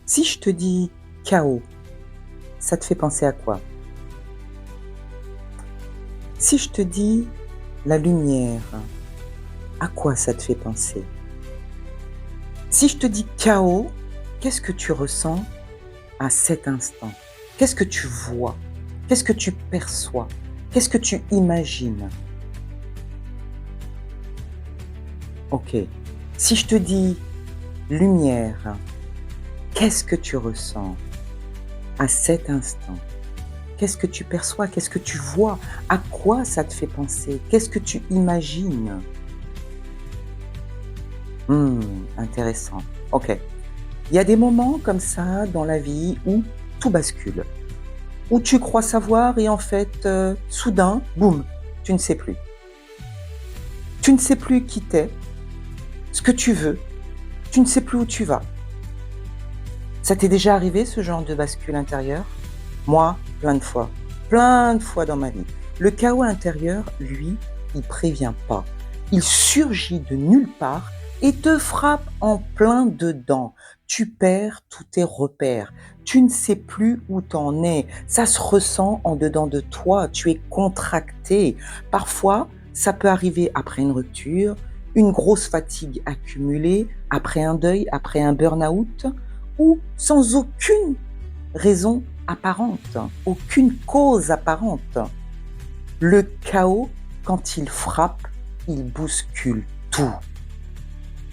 Si je te dis chaos, ça te fait penser à quoi? Si je te dis la lumière, à quoi ça te fait penser? Si je te dis chaos, qu'est-ce que tu ressens à cet instant? Qu'est-ce que tu vois? Qu'est-ce que tu perçois? Qu'est-ce que tu imagines? OK. Si je te dis lumière, qu'est-ce que tu ressens à cet instant? Qu'est-ce que tu perçois? Qu'est-ce que tu vois? À quoi ça te fait penser? Qu'est-ce que tu imagines? Intéressant. OK. Il y a des moments comme ça dans la vie où tout bascule, où tu crois savoir et en fait, soudain, boum, tu ne sais plus. Tu ne sais plus qui tu es, ce que tu veux, tu ne sais plus où tu vas. Ça t'est déjà arrivé ce genre de bascule intérieure? Moi, plein de fois dans ma vie. Le chaos intérieur, lui, il prévient pas. Il surgit de nulle part et te frappe en plein dedans. Tu perds tous tes repères. Tu ne sais plus où t'en es. Ça se ressent en dedans de toi. Tu es contracté. Parfois, ça peut arriver après une rupture, une grosse fatigue accumulée, après un deuil, après un burn-out, ou sans aucune raison apparente, aucune cause apparente. Le chaos, quand il frappe, il bouscule tout.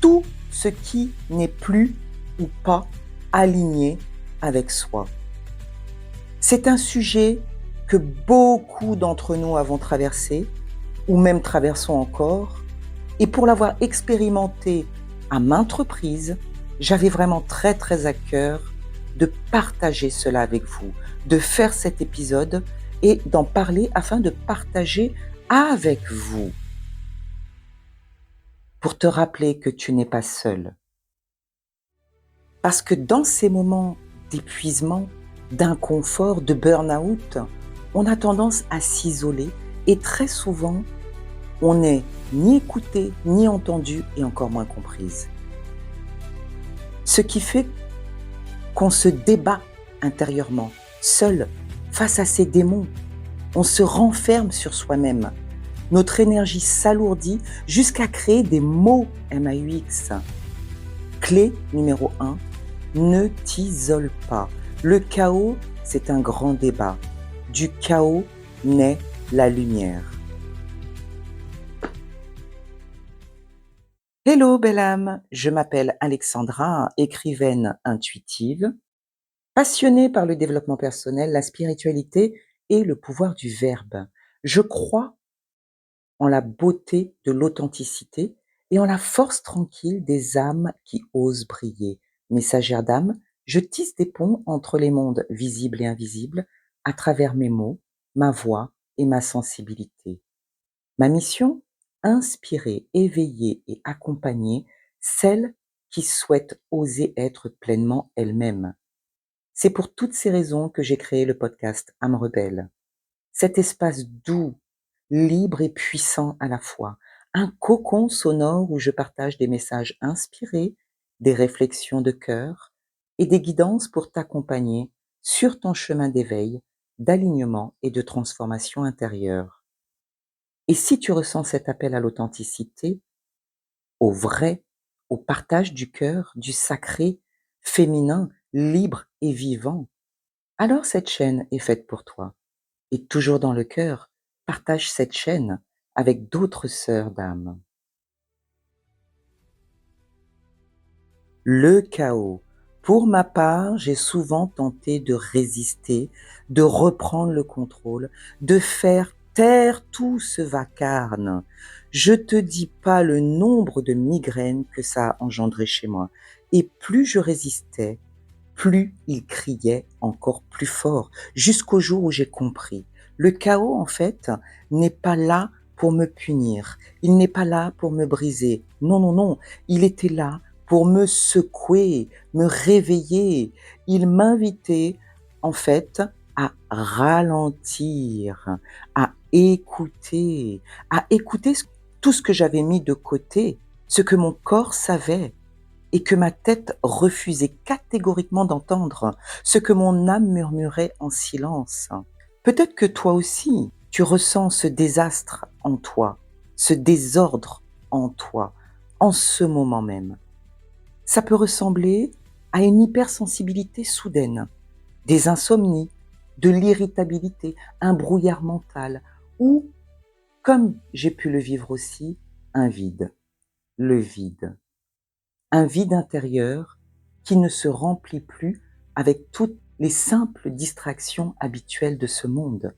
Tout ce qui n'est plus ou pas aligné avec soi. C'est un sujet que beaucoup d'entre nous avons traversé, ou même traversons encore, et pour l'avoir expérimenté à maintes reprises, j'avais vraiment très à cœur de partager cela avec vous, de faire cet épisode et d'en parler afin de partager avec vous, pour te rappeler que tu n'es pas seul. Parce que dans ces moments d'épuisement, d'inconfort, de burn-out, on a tendance à s'isoler et très souvent, on n'est ni écouté, ni entendu et encore moins comprise. Ce qui fait qu'on se débat intérieurement, seul, face à ces démons. On se renferme sur soi-même. Notre énergie s'alourdit jusqu'à créer des mots MAUX. Clé numéro 1, ne t'isole pas. Le chaos, c'est un grand débat. Du chaos naît la lumière. Hello belle âme, je m'appelle Alexandra, écrivaine intuitive, passionnée par le développement personnel, la spiritualité et le pouvoir du verbe. Je crois en la beauté de l'authenticité et en la force tranquille des âmes qui osent briller. Messagère d'âme, je tisse des ponts entre les mondes visibles et invisibles à travers mes mots, ma voix et ma sensibilité. Ma mission? Inspirer, éveiller et accompagner celles qui souhaitent oser être pleinement elles-mêmes. C'est pour toutes ces raisons que j'ai créé le podcast Âme rebelle. Cet espace doux, libre et puissant à la fois, un cocon sonore où je partage des messages inspirés, des réflexions de cœur et des guidances pour t'accompagner sur ton chemin d'éveil, d'alignement et de transformation intérieure. Et si tu ressens cet appel à l'authenticité, au vrai, au partage du cœur, du sacré, féminin, libre et vivant, alors cette chaîne est faite pour toi. Et toujours dans le cœur, partage cette chaîne avec d'autres sœurs d'âme. Le chaos. Pour ma part, j'ai souvent tenté de résister, de reprendre le contrôle, de faire taire tout ce vacarme. Je te dis pas le nombre de migraines que ça a engendré chez moi. Et plus je résistais, plus il criait encore plus fort, jusqu'au jour où j'ai compris. Le chaos, en fait, n'est pas là pour me punir. Il n'est pas là pour me briser. Non, non, non. Il était là pour me secouer, me réveiller. Il m'invitait, en fait, à ralentir, à écouter tout ce que j'avais mis de côté, ce que mon corps savait. et que ma tête refusait catégoriquement d'entendre ce que mon âme murmurait en silence. Peut-être que toi aussi, tu ressens ce désastre en toi, ce désordre en toi, en ce moment même. Ça peut ressembler à une hypersensibilité soudaine, des insomnies, de l'irritabilité, un brouillard mental ou, comme j'ai pu le vivre aussi, un vide, le vide. Un vide intérieur qui ne se remplit plus avec toutes les simples distractions habituelles de ce monde.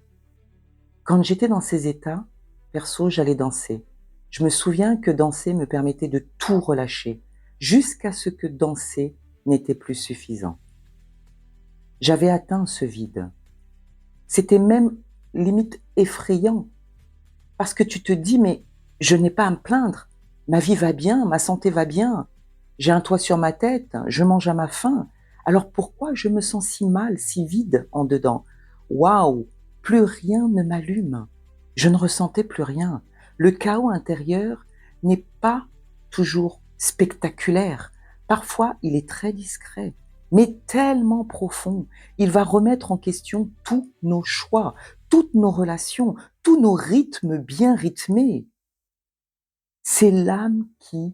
Quand j'étais dans ces états, perso, j'allais danser. Je me souviens que danser me permettait de tout relâcher, jusqu'à ce que danser n'était plus suffisant. J'avais atteint ce vide. C'était même limite effrayant, parce que tu te dis, mais je n'ai pas à me plaindre, ma vie va bien, ma santé va bien, j'ai un toit sur ma tête, je mange à ma faim, alors pourquoi je me sens si mal, si vide en dedans? Waouh, plus rien ne m'allume. Je ne ressentais plus rien. Le chaos intérieur n'est pas toujours spectaculaire. Parfois, il est très discret, mais tellement profond. Il va remettre en question tous nos choix, toutes nos relations, tous nos rythmes bien rythmés. C'est l'âme qui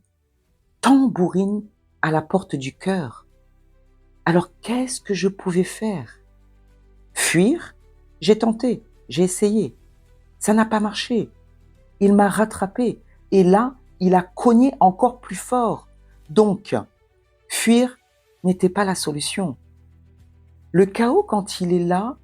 tambourine à la porte du cœur. Alors qu'est-ce que je pouvais faire? Fuir? J'ai tenté, j'ai essayé. Ça n'a pas marché. Il m'a rattrapé et là, il a cogné encore plus fort. Donc, fuir n'était pas la solution. Le chaos, quand il est là,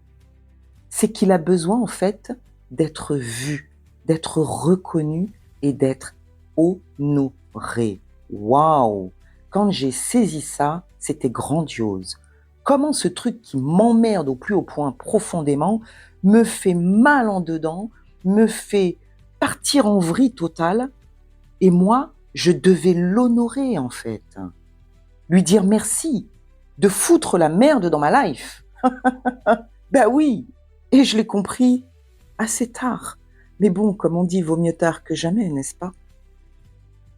c'est qu'il a besoin en fait d'être vu, d'être reconnu et d'être honoré. Waouh! Quand j'ai saisi ça, c'était grandiose. Comment ce truc qui m'emmerde au plus haut point profondément me fait mal en dedans, me fait partir en vrille totale, et moi, je devais l'honorer en fait. Lui dire merci de foutre la merde dans ma life. Ben oui, et je l'ai compris assez tard. Mais bon, comme on dit, vaut mieux tard que jamais, n'est-ce pas?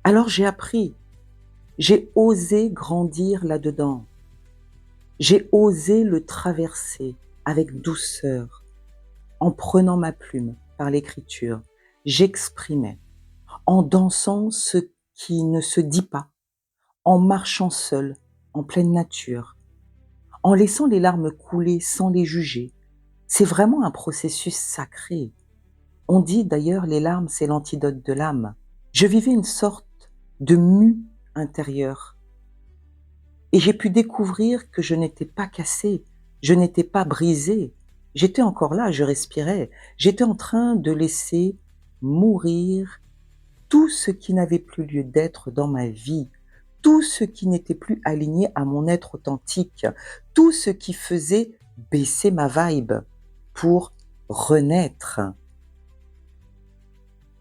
Alors j'ai appris, j'ai osé grandir là-dedans. J'ai osé le traverser avec douceur, en prenant ma plume par l'écriture. J'exprimais, en dansant ce qui ne se dit pas, en marchant seul, en pleine nature, en laissant les larmes couler sans les juger. C'est vraiment un processus sacré. On dit d'ailleurs les larmes, c'est l'antidote de l'âme. Je vivais une sorte de mue intérieure. Et j'ai pu découvrir que je n'étais pas cassée, je n'étais pas brisée. J'étais encore là, je respirais. J'étais en train de laisser mourir tout ce qui n'avait plus lieu d'être dans ma vie, tout ce qui n'était plus aligné à mon être authentique, tout ce qui faisait baisser ma vibe pour renaître.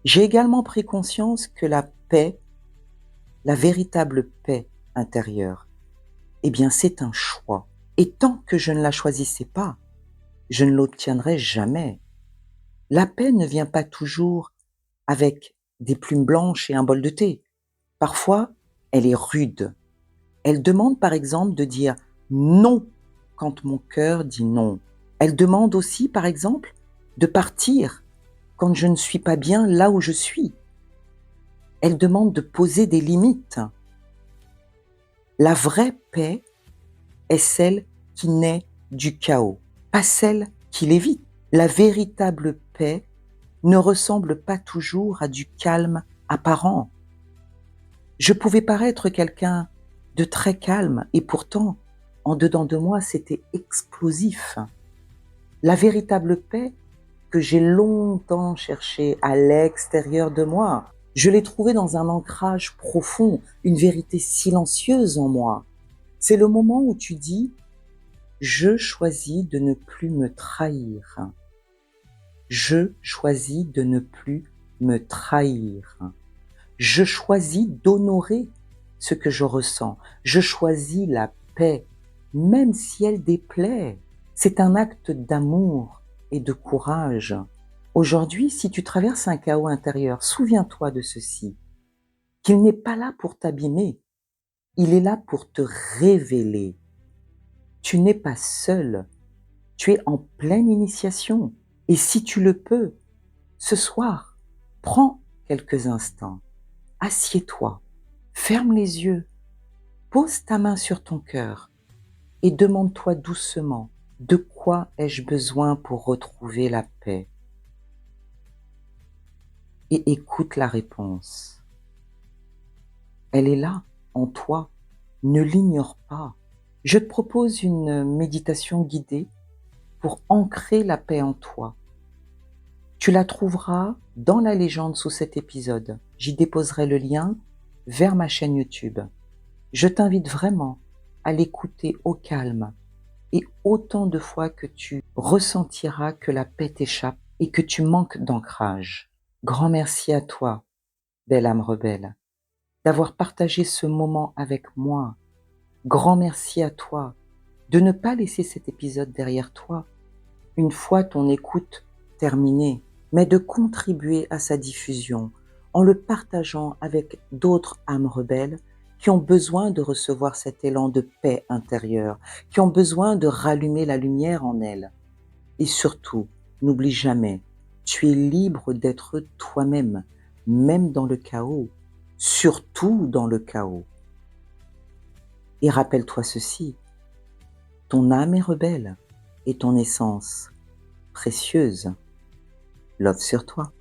J'ai également pris conscience que la paix, la véritable paix intérieure, eh bien c'est un choix. Et tant que je ne la choisissais pas, je ne l'obtiendrai jamais. La paix ne vient pas toujours avec des plumes blanches et un bol de thé. Parfois, elle est rude. Elle demande par exemple de dire non quand mon cœur dit non. Elle demande aussi par exemple de partir quand je ne suis pas bien là où je suis. Elle demande de poser des limites. La vraie paix est celle qui naît du chaos, pas celle qui l'évite. La véritable paix ne ressemble pas toujours à du calme apparent. Je pouvais paraître quelqu'un de très calme et pourtant, en dedans de moi, c'était explosif. La véritable paix que j'ai longtemps cherchée à l'extérieur de moi, je l'ai trouvée dans un ancrage profond, une vérité silencieuse en moi. C'est le moment où tu dis « Je choisis de ne plus me trahir. Je choisis de ne plus me trahir. Je choisis d'honorer ce que je ressens. Je choisis la paix, même si elle déplaît. C'est un acte d'amour et de courage. Aujourd'hui, si tu traverses un chaos intérieur, souviens-toi de ceci, qu'il n'est pas là pour t'abîmer. Il est là pour te révéler. Tu n'es pas seul, tu es en pleine initiation. Et si tu le peux, ce soir, prends quelques instants, assieds-toi, ferme les yeux, pose ta main sur ton cœur et demande-toi doucement, de quoi ai-je besoin pour retrouver la paix? Et écoute la réponse. Elle est là, en toi. Ne l'ignore pas. Je te propose une méditation guidée pour ancrer la paix en toi. Tu la trouveras dans la légende sous cet épisode. J'y déposerai le lien vers ma chaîne YouTube. Je t'invite vraiment à l'écouter au calme et autant de fois que tu ressentiras que la paix t'échappe et que tu manques d'ancrage. Grand merci à toi, belle âme rebelle, d'avoir partagé ce moment avec moi. Grand merci à toi de ne pas laisser cet épisode derrière toi une fois ton écoute terminée, mais de contribuer à sa diffusion en le partageant avec d'autres âmes rebelles qui ont besoin de recevoir cet élan de paix intérieure, qui ont besoin de rallumer la lumière en elles. Et surtout, n'oublie jamais, tu es libre d'être toi-même, même dans le chaos, surtout dans le chaos. Et rappelle-toi ceci, ton âme est rebelle et ton essence précieuse. Love sur toi.